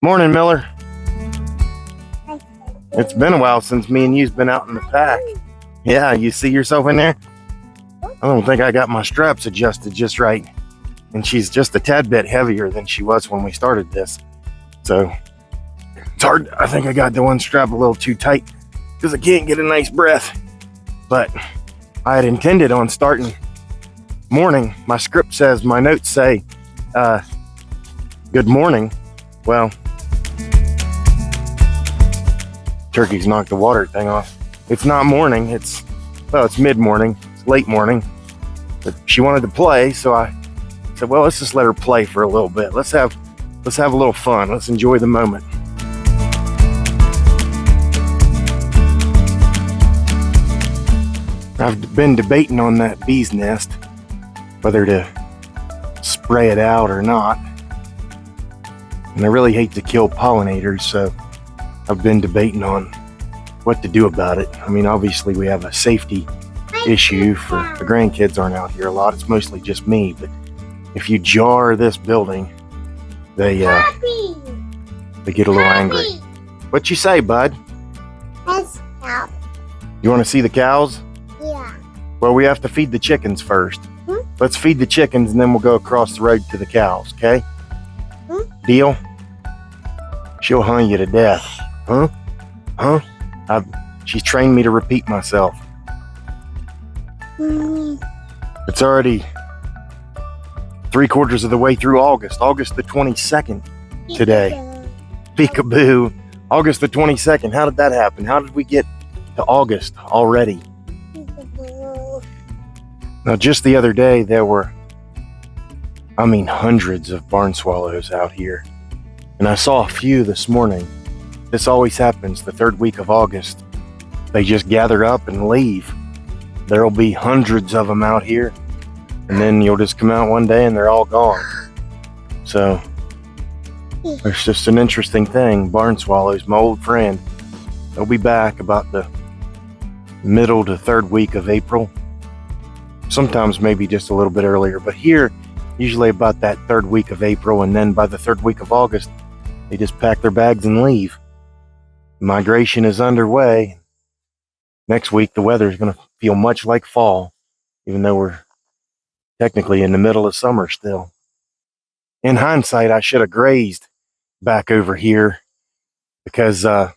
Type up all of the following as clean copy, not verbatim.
Morning, Miller. It's been a while since me and you's been out in the pack. Yeah, you see yourself in there? I don't think I got my straps adjusted just right. And she's just a tad bit heavier than she was when we started this. So it's hard. I think I got the one strap a little too tight because I can't get a nice breath. But I had intended on starting morning. My script says, my notes say, good morning. Well, turkey's knocked the water thing off. It's not morning, it's mid-morning, it's late morning. But she wanted to play, so I said, well, let's just let her play for a little bit. Let's have a little fun. Let's enjoy the moment. I've been debating on that bee's nest, whether to spray it out or not. And I really hate to kill pollinators, so I've been debating on what to do about it. I mean, obviously we have a safety issue for the grandkids aren't out here a lot. It's mostly just me, but if you jar this building, they get a little angry. What you say, bud? You want to see the cows? Yeah. Well, we have to feed the chickens first. Let's feed the chickens and then we'll go across the road to the cows, okay? Deal? She'll hunt you to death. Huh? She's trained me to repeat myself. It's already 3/4 of the way through August the 22nd today. Peekaboo. August the 22nd. How did that happen? How did we get to August already? Now, just the other day, there were, hundreds of barn swallows out here. And I saw a few this morning. This always happens the third week of August. They just gather up and leave. There'll be hundreds of them out here. And then you'll just come out one day and they're all gone. So, it's just an interesting thing. Barn swallows, my old friend, they'll be back about the middle to third week of April. Sometimes maybe just a little bit earlier. But here, usually about that third week of April, and then by the third week of August, they just pack their bags and leave. Migration is underway. Next week, the weather is going to feel much like fall, even though we're technically in the middle of summer still. In hindsight, I should have grazed back over here because as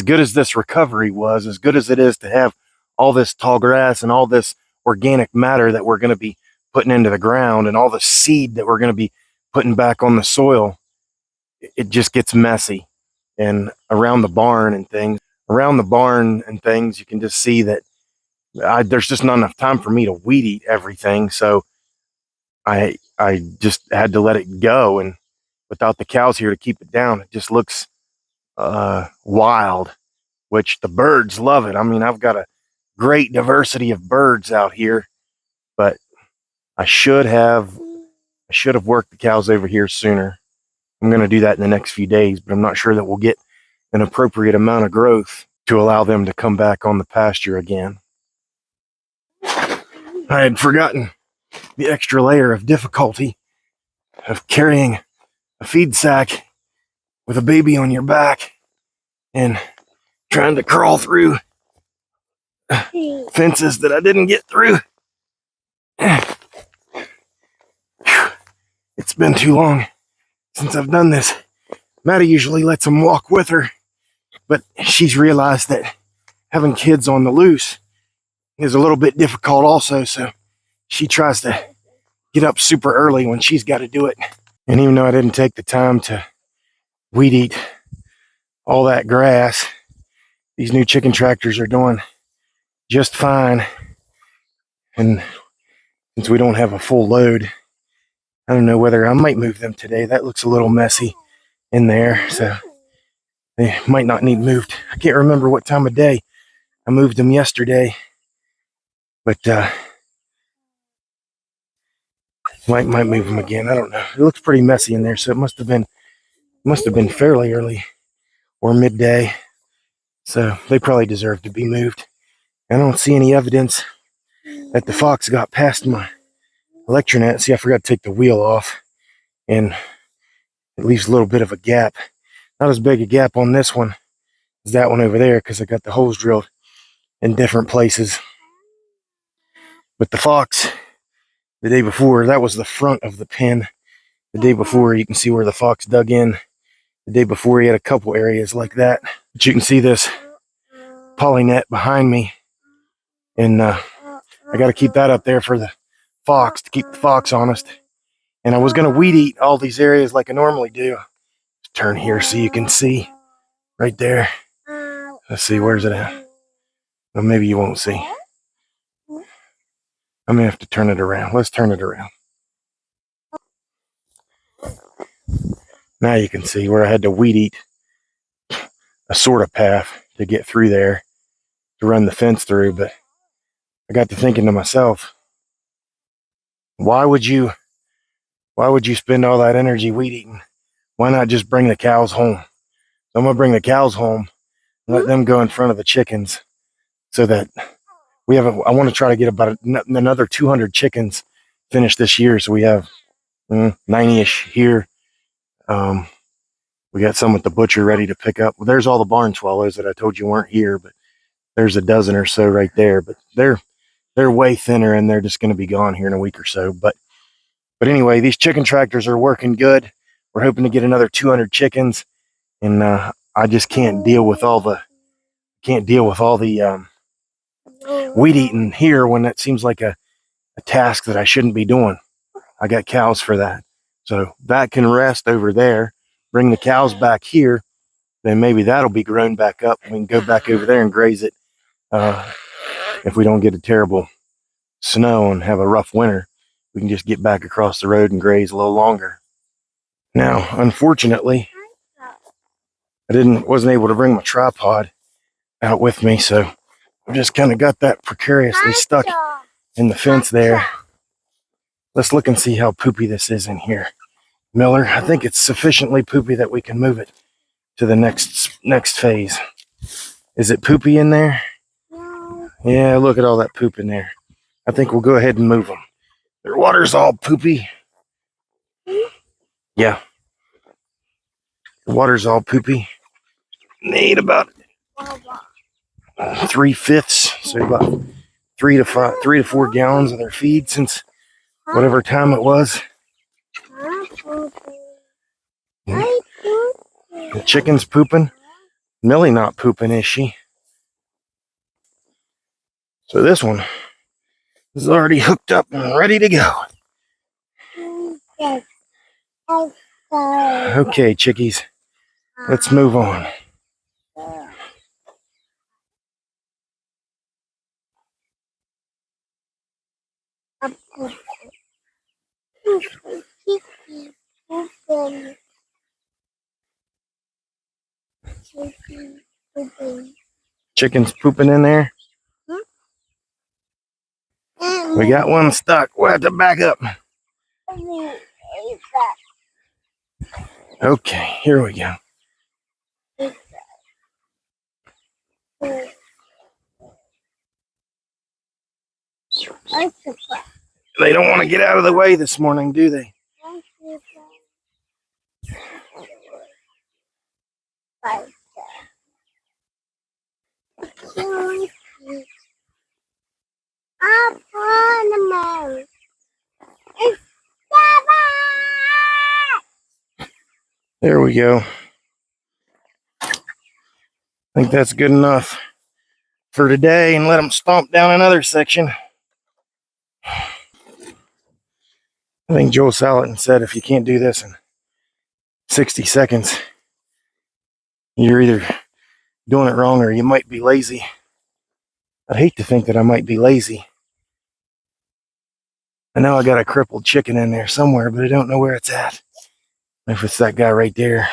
good as this recovery was, as good as it is to have all this tall grass and all this organic matter that we're going to be putting into the ground and all the seed that we're going to be putting back on the soil, it just gets messy. And around the barn and things, you can just see that there's just not enough time for me to weed eat everything. So I just had to let it go. And without the cows here to keep it down, it just looks wild, which the birds love it. I mean, I've got a great diversity of birds out here, but I should have worked the cows over here sooner. I'm going to do that in the next few days, but I'm not sure that we'll get an appropriate amount of growth to allow them to come back on the pasture again. I had forgotten the extra layer of difficulty of carrying a feed sack with a baby on your back and trying to crawl through fences that I didn't get through. It's been too long since I've done this. Maddie usually lets them walk with her, but she's realized that having kids on the loose is a little bit difficult also, so she tries to get up super early when she's got to do it. And even though I didn't take the time to weed eat all that grass, these new chicken tractors are doing just fine. And since we don't have a full load, I don't know whether I might move them today. That looks a little messy in there, so they might not need moved. I can't remember what time of day I moved them yesterday, but might move them again. I don't know. It looks pretty messy in there, so it must have been fairly early or midday. So they probably deserve to be moved. I don't see any evidence that the fox got past my electronet. See, I forgot to take the wheel off, and It leaves a little bit of a gap. Not as big a gap on this one as that one over there because I got the holes drilled in different places. But the fox, the day before, that was the front of the pen. The day before, you can see where the fox dug in. The day before, he had a couple areas like that. But you can see this poly net behind me. And I got to keep that up there for the fox, to keep the fox honest. And I was going to weed eat all these areas like I normally do. Turn here so you can see right there. Let's see, where's it at? Well, maybe you won't see. I'm going to have to turn it around. Let's turn it around. Now you can see where I had to weed eat a sort of path to get through there to run the fence through. But I got to thinking to myself, why would you spend all that energy weed eating? Why not just bring the cows home? So I'm going to bring the cows home and let them go in front of the chickens so that I want to try to get about another 200 chickens finished this year. So we have 90-ish here. We got some with the butcher ready to pick up. Well, there's all the barn swallows that I told you weren't here, but there's a dozen or so right there. But they're way thinner and they're just going to be gone here in a week or so. But anyway, these chicken tractors are working good. We're hoping to get another 200 chickens, and I just can't deal with all the weed eating here when that seems like a task that I shouldn't be doing. I got cows for that. So that can rest over there. Bring the cows back here. Then maybe that'll be grown back up. We can go back over there and graze it. If we don't get a terrible snow and have a rough winter, we can just get back across the road and graze a little longer. Now, unfortunately, I wasn't able to bring my tripod out with me, so I just kind of got that precariously stuck in the fence there. Let's look and see how poopy this is in here. Miller, I think it's sufficiently poopy that we can move it to the next phase. Is it poopy in there? No. Yeah, look at all that poop in there. I think we'll go ahead and move them. Their water's all poopy. Yeah. The water's all poopy. Need about 3/5, so about 3 to 4 gallons of their feed since whatever time it was. The chicken's pooping. Millie not pooping, is she? So this one is already hooked up and ready to go. Okay, chickies, let's move on. Chicken's pooping in there. We got one stuck. We'll have to back up. Okay, here we go. They don't want to get out of the way this morning, do they? There we go. I think that's good enough for today, and let them stomp down another section. I think Joel Salatin said if you can't do this in 60 seconds, you're either doing it wrong or you might be lazy. I'd hate to think that I might be lazy. I know I got a crippled chicken in there somewhere, but I don't know where it's at. If it's that guy right there.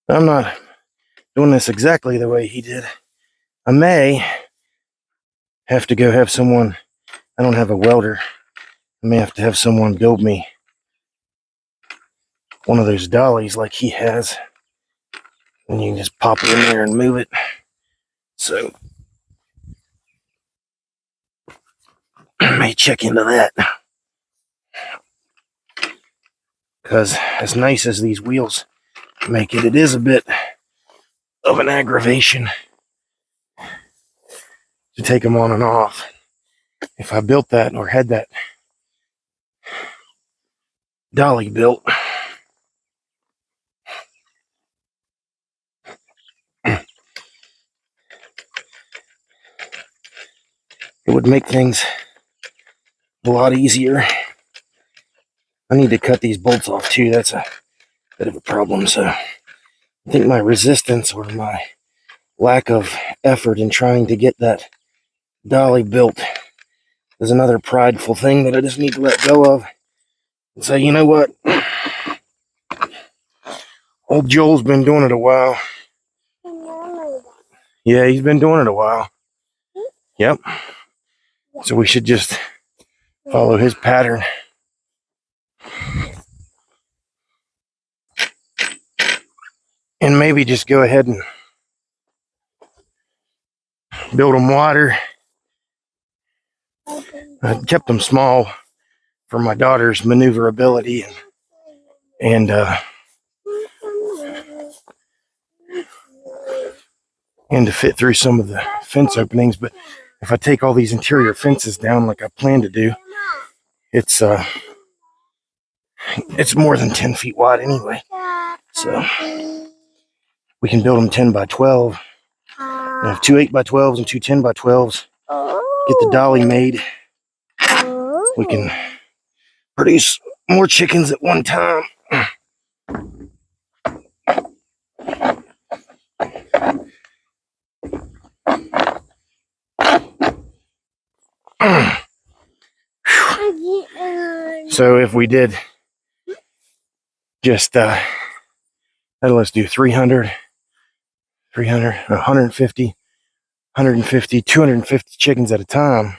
I'm not doing this exactly the way he did. I may have to go have someone, I don't have a welder, I may have to have someone build me one of those dollies like he has. And you can just pop it in there and move it. So I may check into that. Because as nice as these wheels make it, it is a bit of an aggravation to take them on and off. If I built that or had that dolly built, it would make things a lot easier. I need to cut these bolts off too. That's a bit of a problem. So I think my resistance or my lack of effort in trying to get that dolly built is another prideful thing that I just need to let go of and say, you know what? Old Joel's been doing it a while. Yeah, he's been doing it a while. Yep. So we should just follow his pattern. And maybe just go ahead and build them wider. I kept them small for my daughter's maneuverability and to fit through some of the fence openings. But if I take all these interior fences down like I plan to do, it's more than 10 feet wide anyway. So we can build them 10 by 12. I have 2 8 by 12s and 2 10 by 12s. Get the dolly made. We can produce more chickens at one time. So if we did just let's do 300, 150, 250 chickens at a time.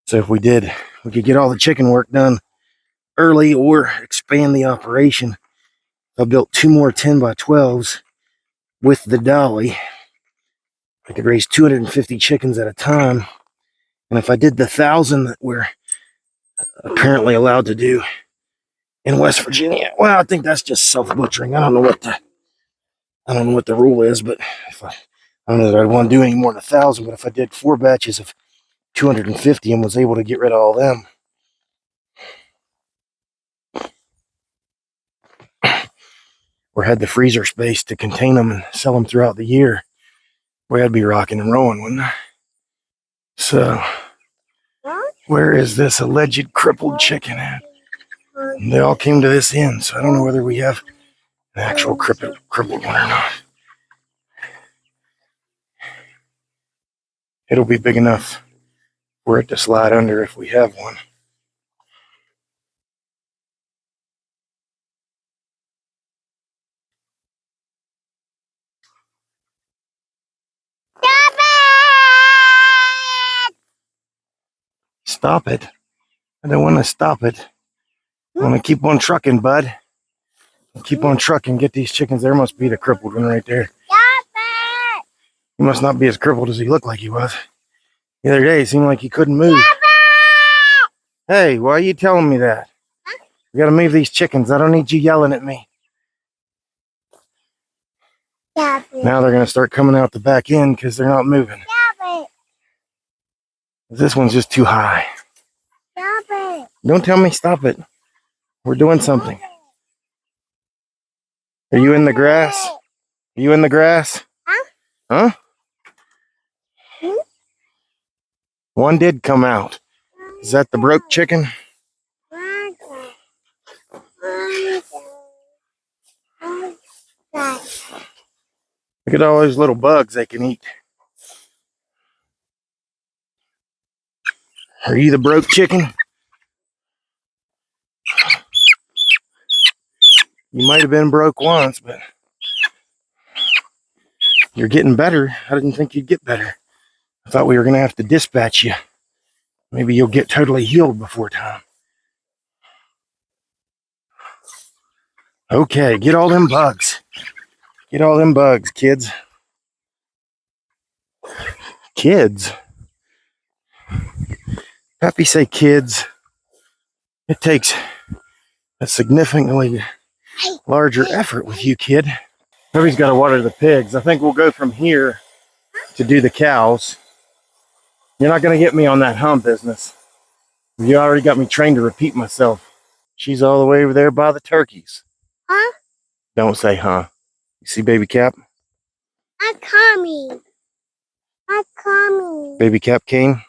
So if we could get all the chicken work done early or expand the operation. I built 2 more 10 by 12s with the dolly. I could raise 250 chickens at a time. And if I did the 1,000 that we're apparently allowed to do in West Virginia, well, I think that's just self-butchering. I don't know what the rule is, but I don't know that I'd want to do any more than 1,000. But if I did 4 batches of 250 and was able to get rid of all them, or had the freezer space to contain them and sell them throughout the year, boy, I'd be rocking and rolling, wouldn't I? So, where is this alleged crippled chicken at? And they all came to this end, so I don't know whether we have an actual crippled one or not. It'll be big enough for it to slide under if we have one. Stop it. I don't want to stop it. I want to keep on trucking, bud. Keep on trucking. Get these chickens. There must be the crippled one right there. He must not be as crippled as he looked like he was. The other day, it seemed like he couldn't move. Hey, why are you telling me that? We got to move these chickens. I don't need you yelling at me. Now they're going to start coming out the back end because they're not moving. This one's just too high. Don't tell me stop it. We're doing something. Are you in the grass? Are you in the grass? Huh? One did come out. Is that the broke chicken? Look at all those little bugs they can eat. Are you the broke chicken? You might have been broke once, but you're getting better. I didn't think you'd get better. I thought we were going to have to dispatch you. Maybe you'll get totally healed before time. Okay, get all them bugs. Get all them bugs, kids. Kids? Pappy say kids. It takes a significantly larger effort with you, kid. Pappy's got to water the pigs. I think we'll go from here to do the cows. You're not going to get me on that business. You already got me trained to repeat myself. She's all the way over there by the turkeys. Huh? Don't say huh. You see Baby Cap? I'm coming. I'm coming. Baby Cap King?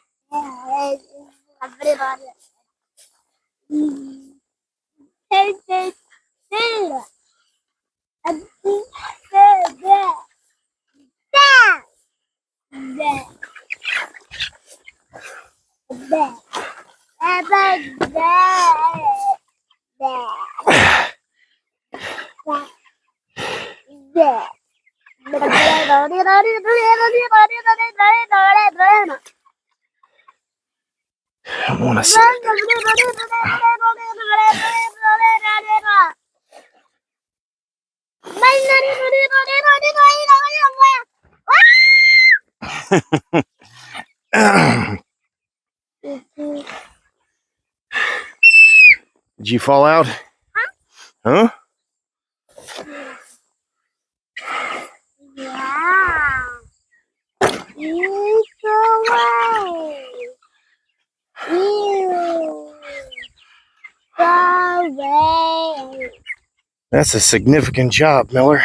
I want to sit. Did you fall out? Huh? Yeah. You go away. You go away. That's a significant job, Miller.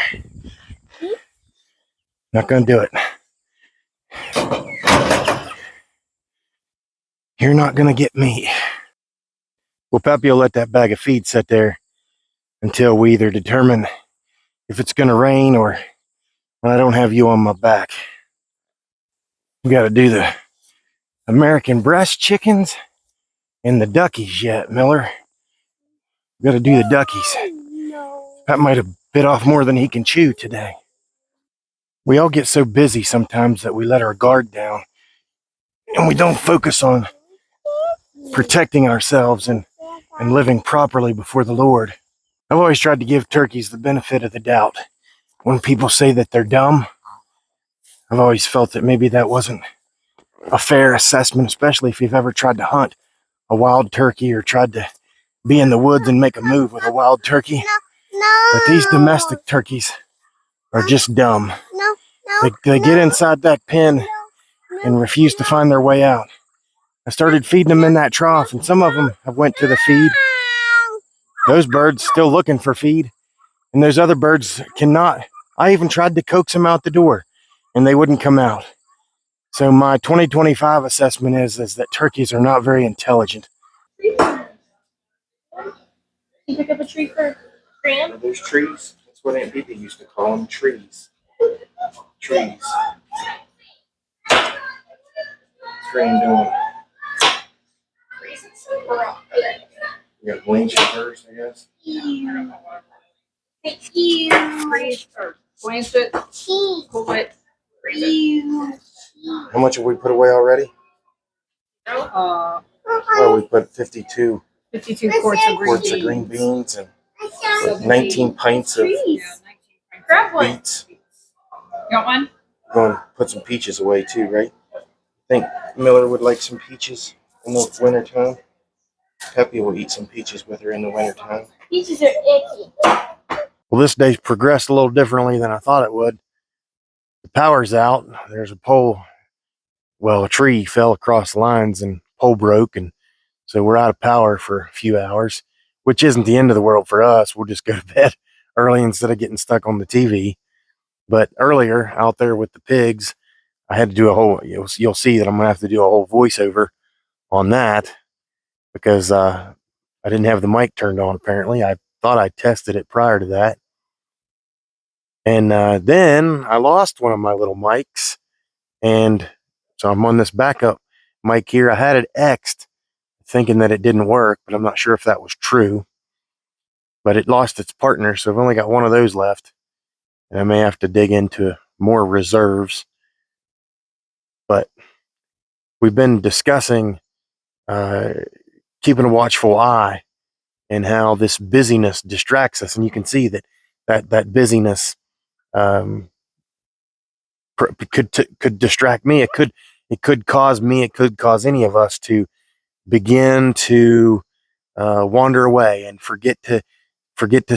Not gonna do it. You're not gonna get me. Well, Pappy will let that bag of feed sit there until we either determine if it's gonna rain or when I don't have you on my back. We gotta do the American breast chickens and the duckies yet, Miller. We gotta do the duckies. No. Pat might have bit off more than he can chew today. We all get so busy sometimes that we let our guard down and we don't focus on protecting ourselves and living properly before the Lord. I've always tried to give turkeys the benefit of the doubt. When people say that they're dumb, I've always felt that maybe that wasn't a fair assessment, especially if you've ever tried to hunt a wild turkey or tried to be in the woods and make a move with a wild turkey. No. But these domestic turkeys are just dumb. No. They get inside that pen and refuse to find their way out. I started feeding them in that trough, and some of them have went to the feed. Those birds still looking for feed, and those other birds cannot. I even tried to coax them out the door, and they wouldn't come out. So my 2025 assessment is that turkeys are not very intelligent. You pick up a tree for Graham? There's trees. That's what Aunt Bibi used to call them, trees. Trees. What's Graham doing? You got wings for hers, I guess? Thank you. Going to pull it. How much have we put away already? Uh, Well, we put 52 quarts of green beans and 19 pints of Grab one. beets. You got one? Going to put some peaches away too, right? I think Miller would like some peaches in the wintertime. Peppy will eat some peaches with her in the wintertime. Peaches are icky. Well, this day's progressed a little differently than I thought it would. The power's out. There's a pole. Well, a tree fell across the lines and pole broke, and so we're out of power for a few hours, which isn't the end of the world for us. We'll just go to bed early instead of getting stuck on the TV. But earlier, out there with the pigs, I had to do a whole, you'll see that I'm going to have to do a whole voiceover on that because I didn't have the mic turned on, apparently. I thought I tested it prior to that. And then I lost one of my little mics. And so I'm on this backup mic here. I had it X'd thinking that it didn't work, but I'm not sure if that was true. But it lost its partner, so I've only got one of those left. And I may have to dig into more reserves. But we've been discussing keeping a watchful eye and how this busyness distracts us. And you can see that busyness could distract me. It could cause me. It could cause any of us to begin to wander away and forget to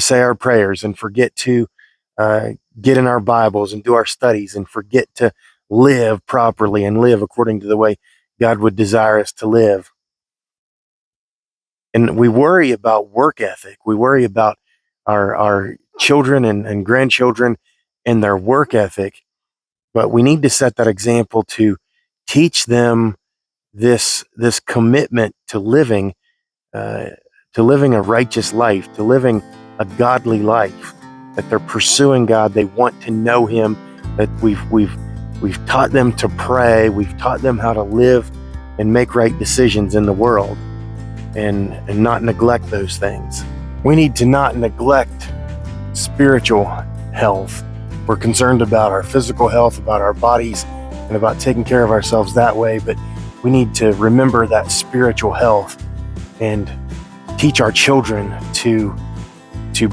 say our prayers and forget to get in our Bibles and do our studies and forget to live properly and live according to the way God would desire us to live. And we worry about work ethic. We worry about our children and grandchildren and their work ethic, but we need to set that example to teach them this commitment to living a righteous life, to living a godly life, that they're pursuing God, they want to know Him, that we've taught them to pray, we've taught them how to live and make right decisions in the world, and not neglect those things. We need to not neglect spiritual health. We're concerned about our physical health, about our bodies, and about taking care of ourselves that way, but we need to remember that spiritual health and teach our children to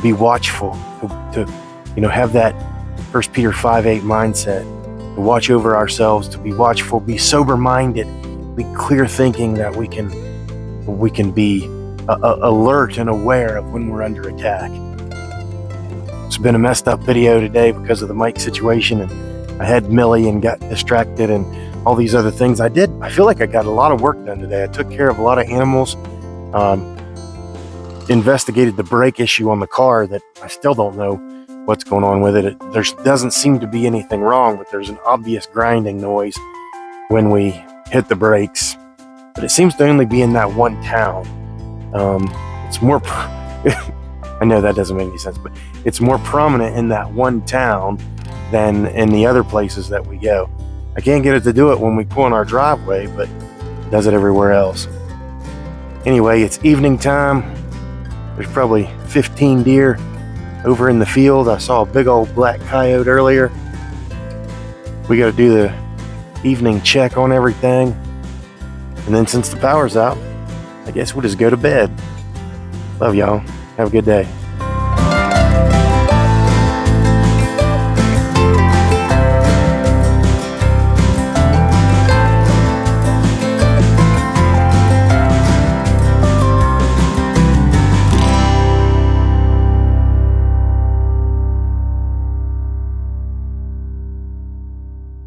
be watchful, to have that 1 Peter 5:8 mindset, to watch over ourselves, to be watchful, be sober-minded, be clear-thinking, that we can be alert and aware of when we're under attack. It's been a messed up video today because of the mic situation, and I had Millie and got distracted and all these other things. I feel like I got a lot of work done today. I took care of a lot of animals, investigated the brake issue on the car that I still don't know what's going on with it. There doesn't seem to be anything wrong, but there's an obvious grinding noise when we hit the brakes. But it seems to only be in that one town. It's more, I know that doesn't make any sense, but it's more prominent in that one town than in the other places that we go. I can't get it to do it when we pull in our driveway, but it does it everywhere else. Anyway, it's evening time. There's probably 15 deer over in the field. I saw a big old black coyote earlier. We got to do the evening check on everything. And then since the power's out, I guess we'll just go to bed. Love y'all. Have a good day.